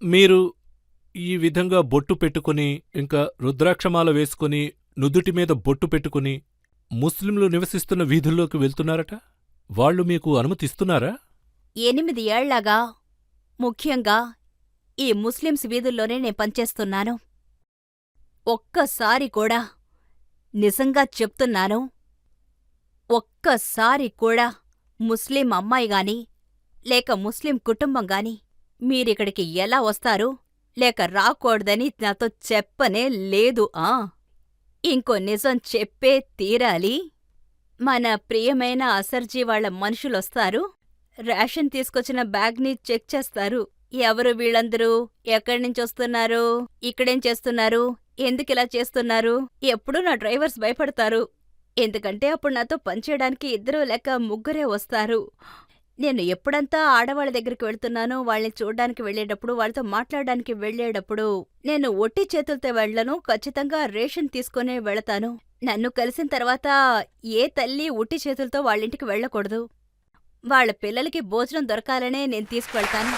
మీరు ఈ విధంగా బొట్టు పెట్టుకుని, ఇంకా రుద్రాక్షమాల వేసుకుని, నుదుటి మీద బొట్టు పెట్టుకుని, ముస్లింలు నివసిస్తున్న వీధుల్లోకి వెళ్తున్నారట? వాళ్ళు మీకు అనుమతిస్తున్నారా? 8 ఏళ్లగా ముఖ్యంగా ఈ ముస్లిమ్స్ వీధుల్లోనే నేను పనిచేస్తున్నాను. ఒక్కసారి కూడా, నిజంగా చెప్తున్నాను, ఒక్కసారి కూడా ముస్లిం అమ్మాయిగాని, లేక ముస్లిం కుటుంబంగాని మీరిక్కడికి ఎలా వస్తారు, లేక రాకూడదని నాతో చెప్పనే లేదు. ఇంకో నిజం చెప్పే తీరాలి. మన ప్రియమైన అసర్జీ వాళ్ళ మనుషులొస్తారు, రేషన్ తీసుకొచ్చిన బ్యాగ్ని చెక్ చేస్తారు. ఎవరు వీళ్ళందరూ, ఎక్కడ్నించొస్తున్నారు, ఇక్కడేం చేస్తున్నారు, ఎందుకిలా చేస్తున్నారు? ఎప్పుడూ నా డ్రైవర్స్ భయపడతారు. ఎందుకంటే అప్పుడు నాతో పనిచేయడానికి 2 లేక 3 వస్తారు. నేను ఎప్పుడంతా ఆడవాళ్ళ దగ్గరికి వెళ్తున్నానో, వాళ్ళని చూడ్డానికి వెళ్ళేటప్పుడు, వాళ్ళతో మాట్లాడడానికి వెళ్ళేటప్పుడు నేను ఒట్టి చేతులతో వెళ్ళను, ఖచ్చితంగా రేషన్ తీసుకునే వెళతాను. నన్ను కలిసిన తర్వాత ఏ తల్లి ఉట్టి చేతులతో వాళ్ళింటికి వెళ్ళకూడదు. వాళ్ళ పిల్లలకి భోజనం దొరకాలనే నేను తీసుకువెళ్తాను.